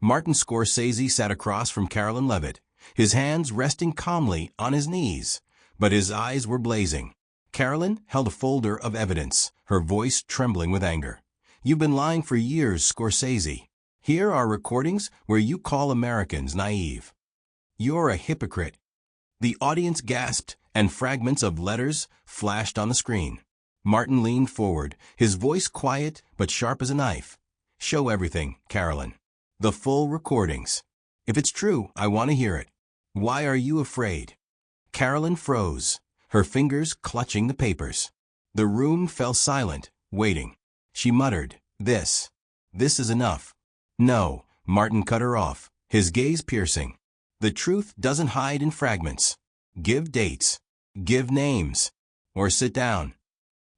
Martin Scorsese sat across from Carolyn Leavitt, his hands resting calmly on his knees, but his eyes were blazing. Carolyn held a folder of evidence, her voice trembling with anger. "You've been lying for years, Scorsese. Here are recordings where you call Americans naive. You're a hypocrite." The audience gasped, and fragments of letters flashed on the screen. Martin leaned forward, his voice quiet but sharp as a knife. "Show everything, Carolyn. The full recordings. If it's true, I want to hear it. Why are you afraid?" Carolyn froze, her fingers clutching the papers. The room fell silent, waiting. She muttered, This is enough." "No," Martin cut her off, his gaze piercing. "The truth doesn't hide in fragments. Give dates. Give names. Or sit down."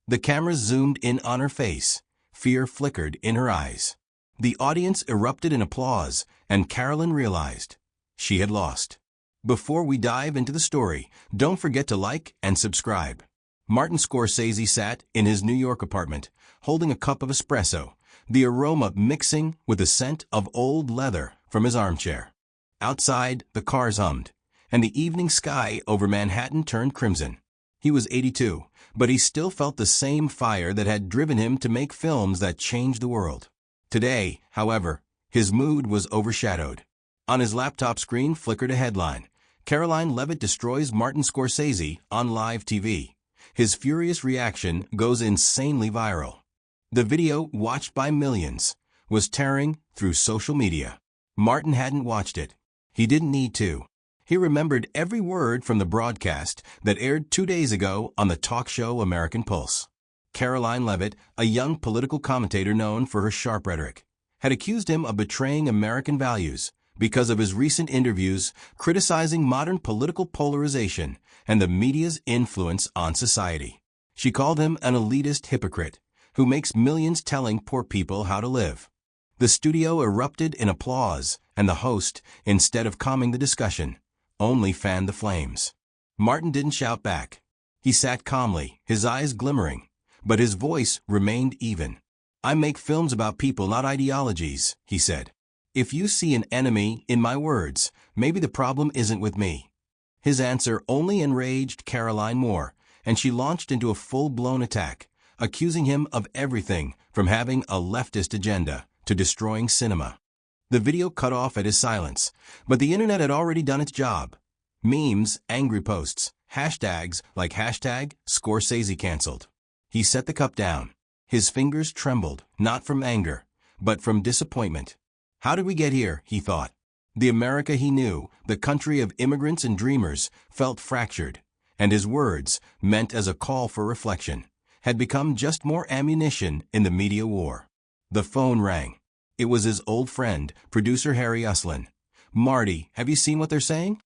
The camera zoomed in on her face. Fear flickered in her eyes. The audience erupted in applause, and Carolyn realized she had lost. Before we dive into the story, don't forget to like and subscribe. Martin Scorsese sat in his New York apartment, holding a cup of espresso, the aroma mixing with the scent of old leather from his armchair. Outside, the cars hummed, and the evening sky over Manhattan turned crimson. He was 82, but he still felt the same fire that had driven him to make films that changed the world. Today, however, his mood was overshadowed. On his laptop screen flickered a headline: "Caroline Leavitt destroys Martin Scorsese on live TV." His furious reaction goes insanely viral. The video, watched by millions, was tearing through social media. Martin hadn't watched it. He didn't need to. He remembered every word from the broadcast that aired 2 days ago on the talk show American Pulse. Caroline Leavitt, a young political commentator known for her sharp rhetoric, had accused him of betraying American values because of his recent interviews criticizing modern political polarization and the media's influence on society. She called him an elitist hypocrite who makes millions telling poor people how to live. The studio erupted in applause, and the host, instead of calming the discussion, only fanned the flames. Martin didn't shout back. He sat calmly, his eyes glimmering, but his voice remained even. "I make films about people, not ideologies," he said. "If you see an enemy in my words, maybe the problem isn't with me." His answer only enraged Caroline more, and she launched into a full-blown attack, accusing him of everything from having a leftist agenda to destroying cinema. The video cut off at his silence, but the internet had already done its job. Memes, angry posts, hashtags like #Scorsese canceled. He set the cup down. His fingers trembled, not from anger, but from disappointment. How did we get here, he thought. The America he knew, the country of immigrants and dreamers, felt fractured, and his words, meant as a call for reflection, had become just more ammunition in the media war. The phone rang. It was his old friend, producer Harry Uslin. "Marty, have you seen what they're saying?"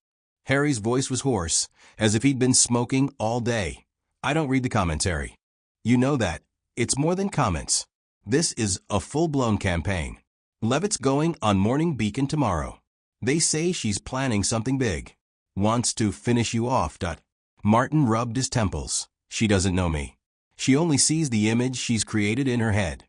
Harry's voice was hoarse, as if he'd been smoking all day. "I don't read the commentary." "You know that. It's more than comments. This is a full-blown campaign. Leavitt's going on Morning Beacon tomorrow. They say she's planning something big. Wants to finish you off. Martin rubbed his temples. "She doesn't know me. She only sees the image she's created in her head.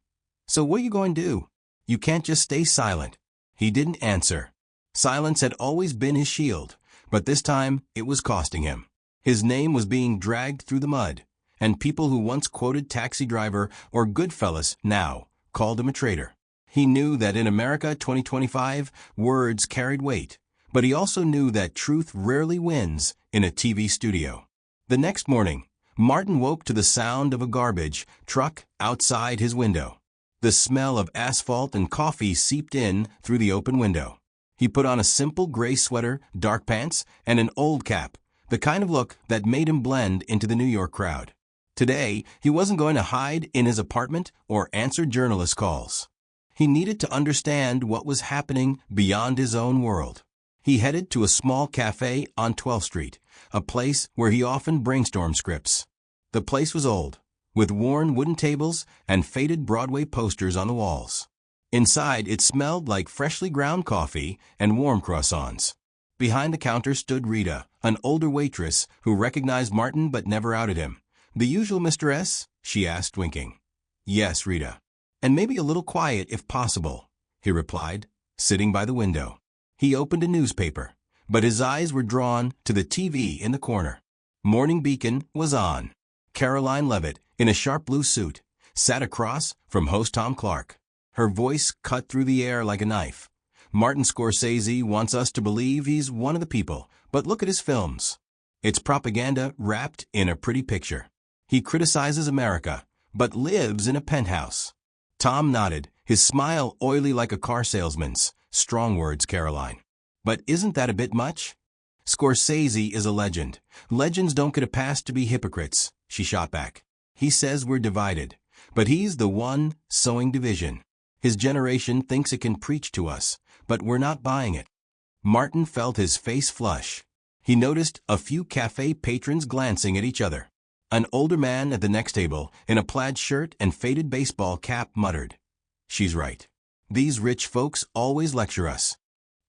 So what are you going to do? You can't just stay silent." He didn't answer. Silence had always been his shield, but this time it was costing him. His name was being dragged through the mud, and people who once quoted Taxi Driver or Goodfellas now called him a traitor. He knew that in America 2025, words carried weight, but he also knew that truth rarely wins in a TV studio. The next morning, Martin woke to the sound of a garbage truck outside his window. The smell of asphalt and coffee seeped in through the open window. He put on a simple gray sweater, dark pants, and an old cap, the kind of look that made him blend into the New York crowd. Today, he wasn't going to hide in his apartment or answer journalist calls. He needed to understand what was happening beyond his own world. He headed to a small cafe on 12th Street, a place where he often brainstormed scripts. The place was old, with worn wooden tables and faded Broadway posters on the walls. Inside, it smelled like freshly ground coffee and warm croissants. Behind the counter stood Rita, an older waitress who recognized Martin but never outed him. "The usual Mr. S?" she asked, winking. "Yes, Rita. And maybe a little quiet if possible," he replied. sitting by the window. He opened a newspaper, but his eyes were drawn to the TV in the corner. Morning Beacon was on. Caroline Leavitt, in a sharp blue suit, sat across from host Tom Clark. Her voice cut through the air like a knife. Martin Scorsese wants us to believe he's one of the people, but look at his films. It's propaganda wrapped in a pretty picture. He criticizes America, but lives in a penthouse. Tom nodded, his smile oily like a car salesman's. Strong words, Caroline. But isn't that a bit much? Scorsese is a legend. Legends don't get a pass to be hypocrites, she shot back. He says we're divided, but he's the one sowing division. His generation thinks it can preach to us, but we're not buying it. Martin felt his face flush. He noticed a few cafe patrons glancing at each other. An older man at the next table, in a plaid shirt and faded baseball cap, muttered, "She's right. These rich folks always lecture us."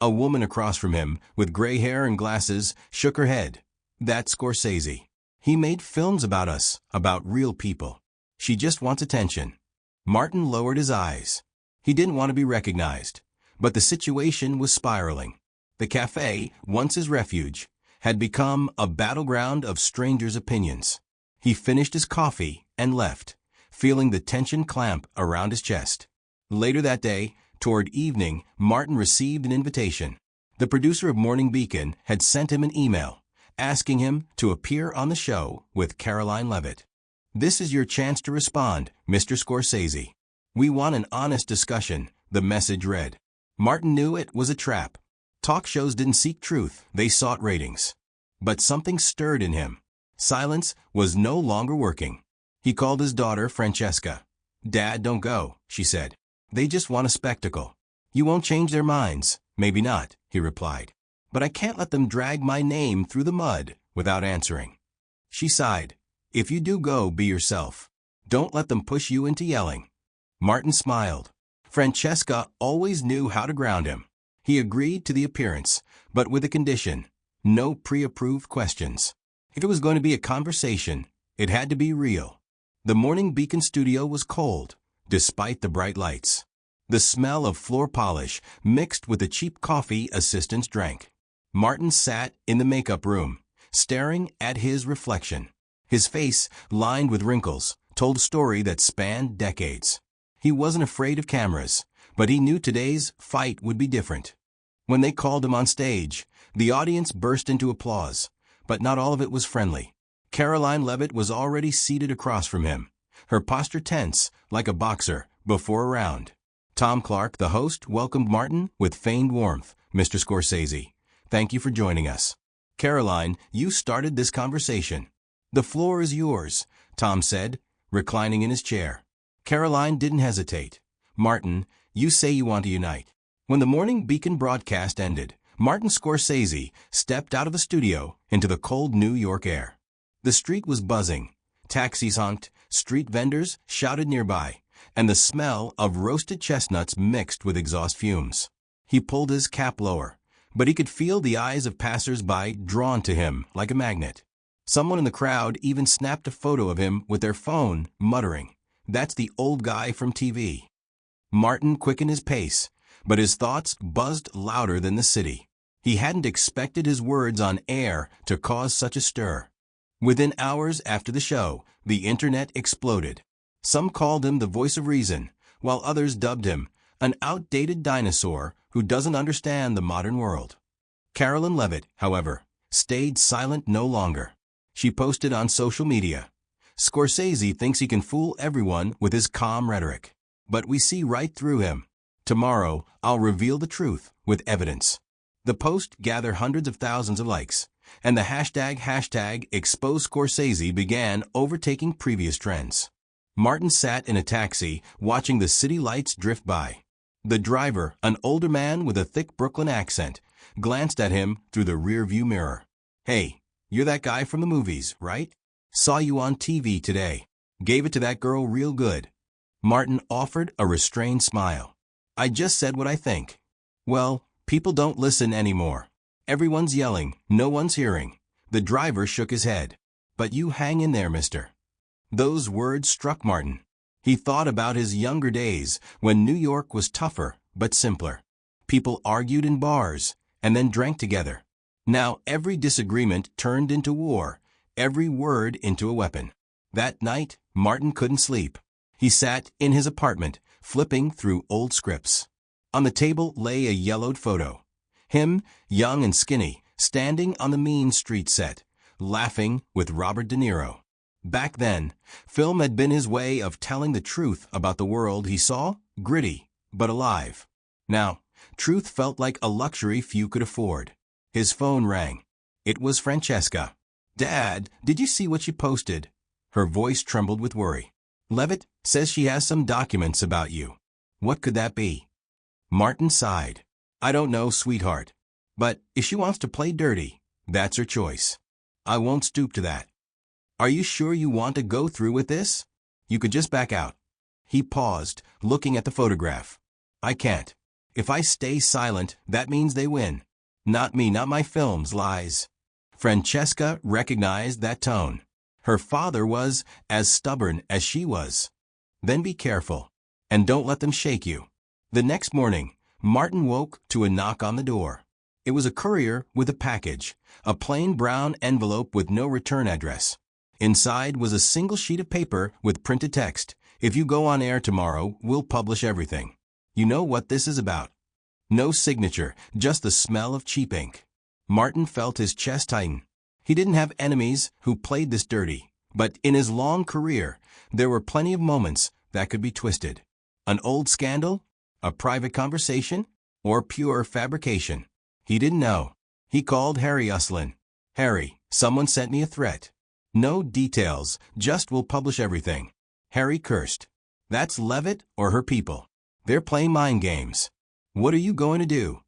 A woman across from him, with gray hair and glasses, shook her head. "That's Scorsese. He made films about us, about real people. She just wants attention." Martin lowered his eyes. He didn't want to be recognized, but the situation was spiraling. The cafe, once his refuge, had become a battleground of strangers' opinions. He finished his coffee and left, feeling the tension clamp around his chest. Later that day, toward evening, Martin received an invitation. The producer of Morning Beacon had sent him an email, asking him to appear on the show with Caroline Leavitt. "This is your chance to respond, Mr. Scorsese. We want an honest discussion," the message read. Martin knew it was a trap. Talk shows didn't seek truth, they sought ratings. But something stirred in him. Silence was no longer working. He called his daughter, Francesca. "Dad, don't go," she said. "They just want a spectacle." "You won't change their minds." "Maybe not," he replied. "But I can't let them drag my name through the mud," without answering. She sighed. "If you do go, be yourself. Don't let them push you into yelling." Martin smiled. Francesca always knew how to ground him. He agreed to the appearance, but with a condition: no pre-approved questions. If it was going to be a conversation, it had to be real. The Morning Beacon studio was cold, despite the bright lights. The smell of floor polish mixed with the cheap coffee assistants drank. Martin sat in the makeup room, staring at his reflection. His face, lined with wrinkles, told a story that spanned decades. He wasn't afraid of cameras, but he knew today's fight would be different. When they called him on stage, the audience burst into applause, but not all of it was friendly. Caroline Leavitt was already seated across from him, her posture tense like a boxer before a round. Tom Clark, the host, welcomed Martin with feigned warmth. "Mr. Scorsese, thank you for joining us." "Caroline, you started this conversation." "The floor is yours," Tom said, reclining in his chair. Caroline didn't hesitate. "Martin, you say you want to unite." When the Morning Beacon broadcast ended, Martin Scorsese stepped out of the studio into the cold New York air. The street was buzzing. Taxis honked, street vendors shouted nearby, and the smell of roasted chestnuts mixed with exhaust fumes. He pulled his cap lower, but he could feel the eyes of passers-by drawn to him like a magnet. Someone in the crowd even snapped a photo of him with their phone, muttering, "That's the old guy from TV." Martin quickened his pace, but his thoughts buzzed louder than the city. He hadn't expected his words on air to cause such a stir. Within hours after the show, the internet exploded. Some called him the voice of reason, while others dubbed him an outdated dinosaur who doesn't understand the modern world. Caroline Leavitt, however, stayed silent no longer. She posted on social media, "Scorsese thinks he can fool everyone with his calm rhetoric, but we see right through him. Tomorrow, I'll reveal the truth with evidence." The post gathered hundreds of thousands of likes, and the hashtag Expose Scorsese began overtaking previous trends. Martin sat in a taxi, watching the city lights drift by. The driver, an older man with a thick Brooklyn accent, glanced at him through the rearview mirror. "Hey, you're that guy from the movies, right? Saw you on TV today. Gave it to that girl real good." Martin offered a restrained smile. "I just said what I think." "Well, people don't listen anymore. Everyone's yelling, no one's hearing." The driver shook his head. "But you hang in there, mister." Those words struck Martin. He thought about his younger days when New York was tougher but simpler. People argued in bars and then drank together. Now every disagreement turned into war, every word into a weapon. That night, Martin couldn't sleep. He sat in his apartment, flipping through old scripts. On the table lay a yellowed photo. Him, young and skinny, standing on the Mean Street set, laughing with Robert De Niro. Back then, film had been his way of telling the truth about the world he saw, gritty, but alive. Now, truth felt like a luxury few could afford. His phone rang. It was Francesca. "Dad, did you see what she posted?" Her voice trembled with worry. "Leavitt says she has some documents about you." "What could that be?" Martin sighed. "I don't know, sweetheart. But if she wants to play dirty, that's her choice. I won't stoop to that." "Are you sure you want to go through with this? You could just back out." He paused, looking at the photograph. "I can't. If I stay silent, that means they win. Not me, not my films, lies." Francesca recognized that tone. Her father was as stubborn as she was. "Then be careful, and don't let them shake you." The next morning, Martin woke to a knock on the door. It was a courier with a package, a plain brown envelope with no return address. Inside was a single sheet of paper with printed text. "If you go on air tomorrow, we'll publish everything." You know what this is about. No signature, just the smell of cheap ink. Martin felt his chest tighten. He didn't have enemies who played this dirty, but in his long career, there were plenty of moments that could be twisted. An old scandal? A private conversation? Or pure fabrication? He didn't know. He called Harry Uslin. "Harry, someone sent me a threat." "No details, just we'll publish everything." Harry cursed. "That's Leavitt or her people. They're playing mind games. What are you going to do?"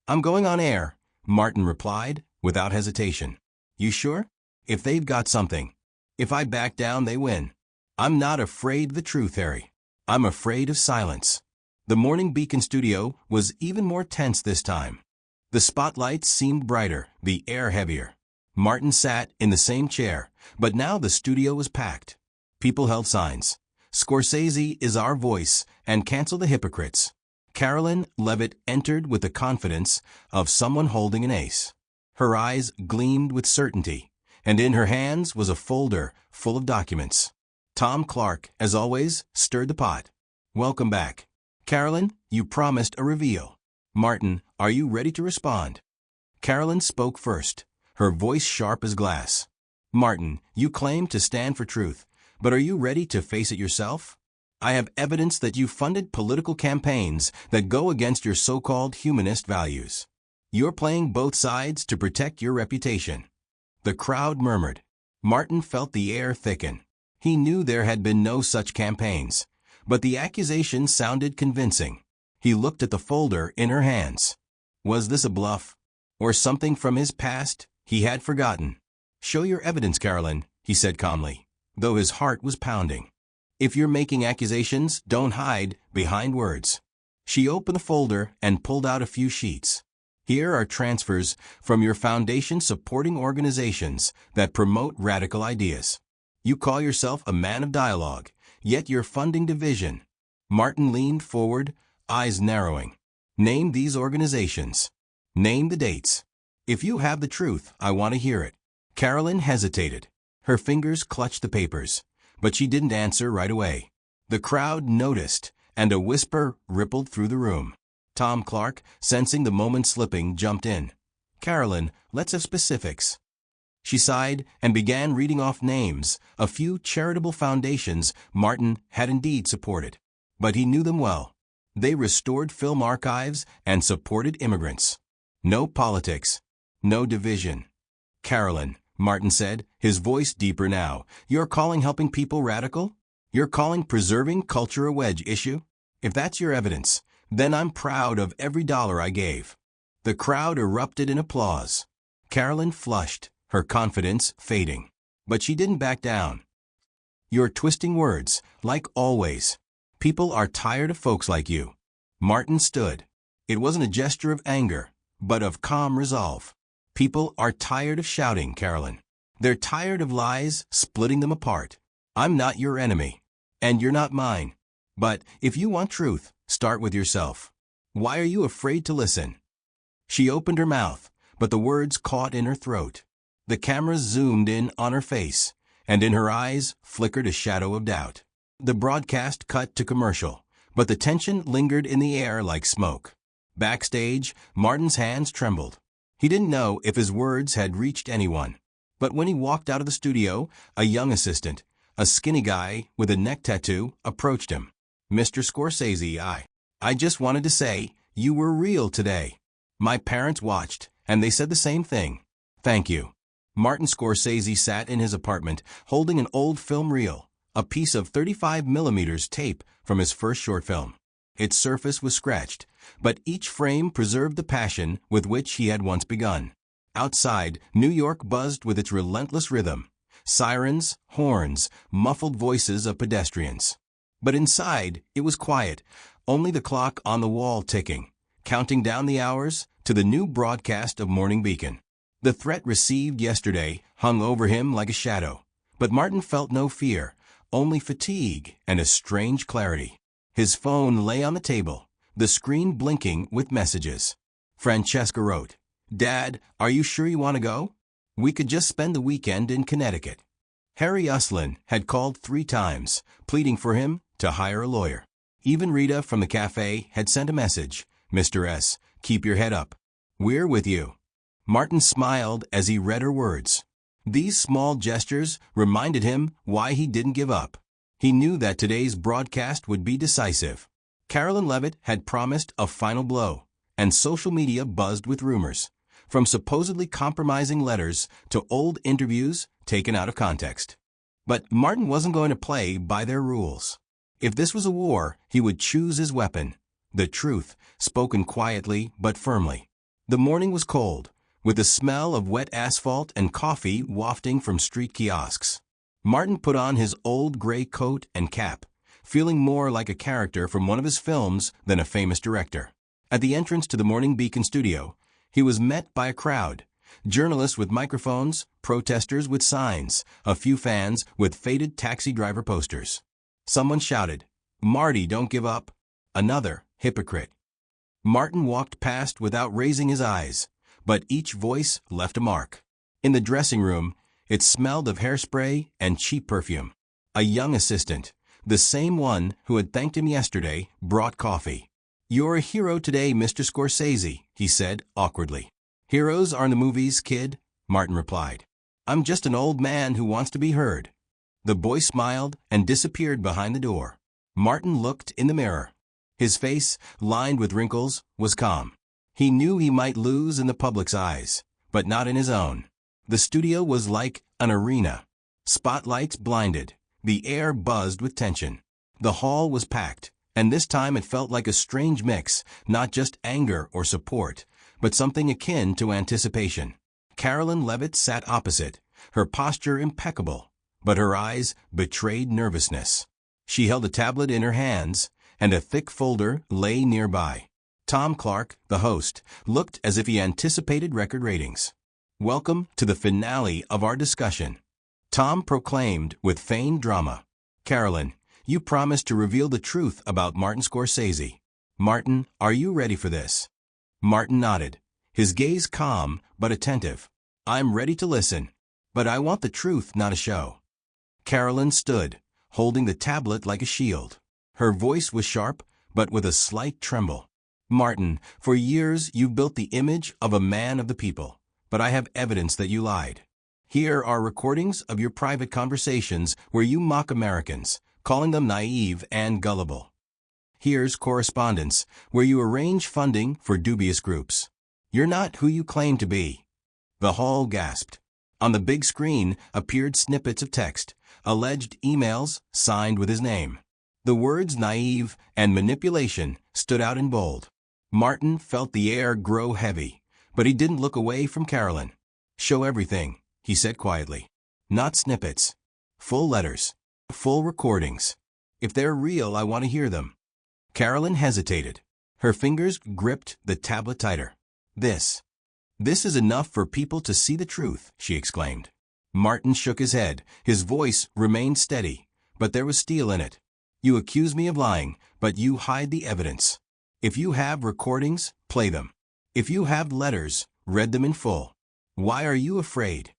"I'm going on air," Martin replied, without hesitation. "You sure?" "If they've got something. If I back down, they win." "I'm not afraid of the truth, Harry. I'm afraid of silence." The Morning Beacon studio was even more tense this time. The spotlights seemed brighter, the air heavier. Martin sat in the same chair, but now the studio was packed. People held signs. "Scorsese is our voice, and cancel the hypocrites." Carolyn Leavitt entered with the confidence of someone holding an ace. Her eyes gleamed with certainty, and in her hands was a folder full of documents. Tom Clark, as always, stirred the pot. "Welcome back. Carolyn, you promised a reveal. Martin, are you ready to respond?" Carolyn spoke first, her voice sharp as glass. "Martin, you claim to stand for truth, but are you ready to face it yourself? I have evidence that you funded political campaigns that go against your so-called humanist values. You're playing both sides to protect your reputation." The crowd murmured. Martin felt the air thicken. He knew there had been no such campaigns, but the accusation sounded convincing. He looked at the folder in her hands. Was this a bluff? Or something from his past he had forgotten? "Show your evidence, Carolyn," he said calmly, though his heart was pounding. "If you're making accusations, don't hide behind words." She opened the folder and pulled out a few sheets. "Here are transfers from your foundation supporting organizations that promote radical ideas. You call yourself a man of dialogue, yet you're funding division." Martin leaned forward, eyes narrowing. "Name these organizations. Name the dates. If you have the truth, I want to hear it." Carolyn hesitated. Her fingers clutched the papers, but she didn't answer right away. The crowd noticed, and a whisper rippled through the room. Tom Clark, sensing the moment slipping, jumped in. "Carolyn, let's have specifics." She sighed and began reading off names, a few charitable foundations Martin had indeed supported. But he knew them well. They restored film archives and supported immigrants. No politics, no division. "Carolyn," Martin said, his voice deeper now, "you're calling helping people radical? You're calling preserving culture a wedge issue? If that's your evidence, then I'm proud of every dollar I gave." The crowd erupted in applause. Carolyn flushed, her confidence fading. But she didn't back down. "You're twisting words, like always. People are tired of folks like you." Martin stood. It wasn't a gesture of anger, but of calm resolve. "People are tired of shouting, Carolyn. They're tired of lies splitting them apart. I'm not your enemy, and you're not mine. But if you want truth, start with yourself. Why are you afraid to listen?" She opened her mouth, but the words caught in her throat. The cameras zoomed in on her face, and in her eyes flickered a shadow of doubt. The broadcast cut to commercial, but the tension lingered in the air like smoke. Backstage, Martin's hands trembled. He didn't know if his words had reached anyone. But when he walked out of the studio, a young assistant, a skinny guy with a neck tattoo, approached him. "Mr. Scorsese, I just wanted to say, you were real today. My parents watched, and they said the same thing. Thank you." Martin Scorsese sat in his apartment, holding an old film reel, a piece of 35mm tape from his first short film. Its surface was scratched, but each frame preserved the passion with which he had once begun. Outside, New York buzzed with its relentless rhythm. Sirens, horns, muffled voices of pedestrians. But inside, it was quiet, only the clock on the wall ticking, counting down the hours to the new broadcast of Morning Beacon. The threat received yesterday hung over him like a shadow, but Martin felt no fear, only fatigue and a strange clarity. His phone lay on the table, the screen blinking with messages. Francesca wrote, "Dad, are you sure you want to go? We could just spend the weekend in Connecticut." Harry Uslin had called 3 times, pleading for him to hire a lawyer. Even Rita from the cafe had sent a message, "Mr. S., keep your head up. We're with you." Martin smiled as he read her words. These small gestures reminded him why he didn't give up. He knew that today's broadcast would be decisive. Carolyn Leavitt had promised a final blow, and social media buzzed with rumors, from supposedly compromising letters to old interviews taken out of context. But Martin wasn't going to play by their rules. If this was a war, he would choose his weapon, the truth, spoken quietly but firmly. The morning was cold, with the smell of wet asphalt and coffee wafting from street kiosks. Martin put on his old gray coat and cap, feeling more like a character from one of his films than a famous director. At the entrance to the Morning Beacon studio, he was met by a crowd, journalists with microphones, protesters with signs, a few fans with faded taxi driver posters. Someone shouted, "Marty, don't give up." Another, "Hypocrite." Martin walked past without raising his eyes, but each voice left a mark. In the dressing room, it smelled of hairspray and cheap perfume. A young assistant, the same one who had thanked him yesterday, brought coffee. "You're a hero today, Mr. Scorsese," he said awkwardly. "Heroes are in the movies, kid," Martin replied. "I'm just an old man who wants to be heard." The boy smiled and disappeared behind the door. Martin looked in the mirror. His face, lined with wrinkles, was calm. He knew he might lose in the public's eyes, but not in his own. The studio was like an arena. Spotlights blinded. The air buzzed with tension. The hall was packed, and this time it felt like a strange mix, not just anger or support, but something akin to anticipation. Carolyn Leavitt sat opposite, her posture impeccable, but her eyes betrayed nervousness. She held a tablet in her hands, and a thick folder lay nearby. Tom Clark, the host, looked as if he anticipated record ratings. "Welcome to the finale of our discussion," Tom proclaimed with feigned drama. "Carolyn, you promised to reveal the truth about Martin Scorsese. Martin, are you ready for this?" Martin nodded, his gaze calm but attentive. "I'm ready to listen, but I want the truth, not a show." Carolyn stood, holding the tablet like a shield. Her voice was sharp, but with a slight tremble. "Martin, for years you've built the image of a man of the people, but I have evidence that you lied. Here are recordings of your private conversations where you mock Americans, calling them naive and gullible. Here's correspondence where you arrange funding for dubious groups. You're not who you claim to be." The hall gasped. On the big screen appeared snippets of text, alleged emails signed with his name. The words naive and manipulation stood out in bold. Martin felt the air grow heavy, but he didn't look away from Carolyn. "Show everything," he said quietly. "Not snippets. Full letters. Full recordings. If they're real, I want to hear them." Carolyn hesitated. Her fingers gripped the tablet tighter. This is enough for people to see the truth," she exclaimed. Martin shook his head. His voice remained steady, but there was steel in it. "You accuse me of lying, but you hide the evidence. If you have recordings, play them. If you have letters, read them in full. Why are you afraid?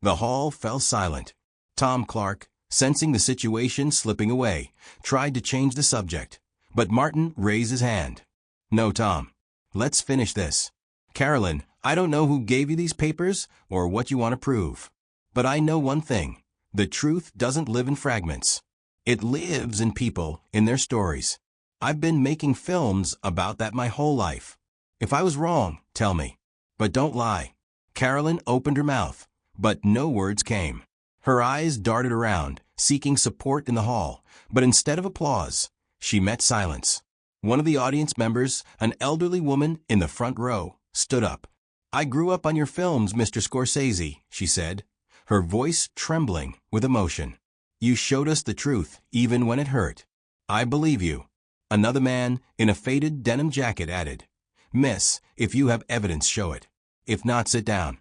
The hall fell silent. Tom Clark, sensing the situation slipping away, tried to change the subject. But Martin raised his hand. No, Tom. Let's finish this. Carolyn, I don't know who gave you these papers or what you want to prove. But I know one thing. The truth doesn't live in fragments. It lives in people, in their stories. I've been making films about that my whole life. If I was wrong, tell me. But don't lie. Carolyn opened her mouth, but no words came. Her eyes darted around, seeking support in the hall, but instead of applause, she met silence. One of the audience members, an elderly woman in the front row, stood up. I grew up on your films, Mr. Scorsese, she said, her voice trembling with emotion. You showed us the truth, even when it hurt. I believe you. Another man, in a faded denim jacket, added, Miss, if you have evidence, show it. If not, sit down.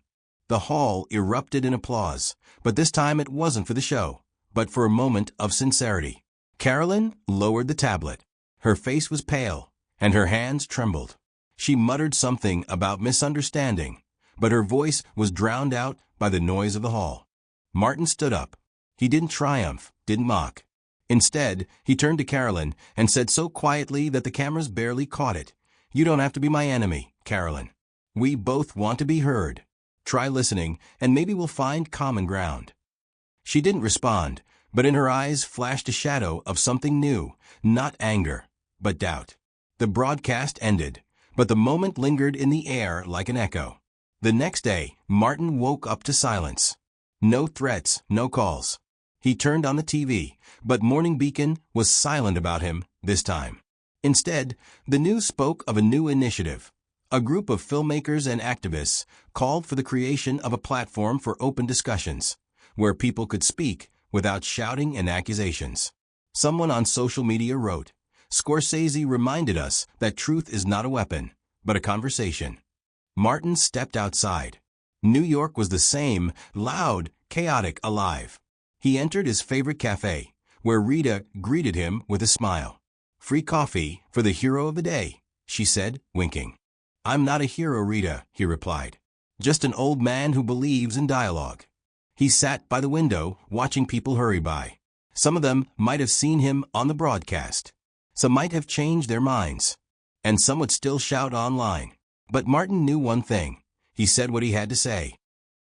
The hall erupted in applause, but this time it wasn't for the show, but for a moment of sincerity. Carolyn lowered the tablet. Her face was pale, and her hands trembled. She muttered something about misunderstanding, but her voice was drowned out by the noise of the hall. Martin stood up. He didn't triumph, didn't mock. Instead, he turned to Carolyn and said so quietly that the cameras barely caught it, You don't have to be my enemy, Carolyn. We both want to be heard. Try listening, and maybe we'll find common ground. She didn't respond, but in her eyes flashed a shadow of something new, not anger, but doubt. The broadcast ended, but the moment lingered in the air like an echo. The next day, Martin woke up to silence. No threats, no calls. He turned on the TV, but Morning Beacon was silent about him this time. Instead, the news spoke of a new initiative. A group of filmmakers and activists called for the creation of a platform for open discussions, where people could speak without shouting and accusations. Someone on social media wrote, Scorsese reminded us that truth is not a weapon, but a conversation. Martin stepped outside. New York was the same, loud, chaotic, alive. He entered his favorite cafe, where Rita greeted him with a smile. Free coffee for the hero of the day, she said, winking. I'm not a hero, Rita, he replied. Just an old man who believes in dialogue. He sat by the window, watching people hurry by. Some of them might have seen him on the broadcast. Some might have changed their minds. And some would still shout online. But Martin knew one thing. He said what he had to say.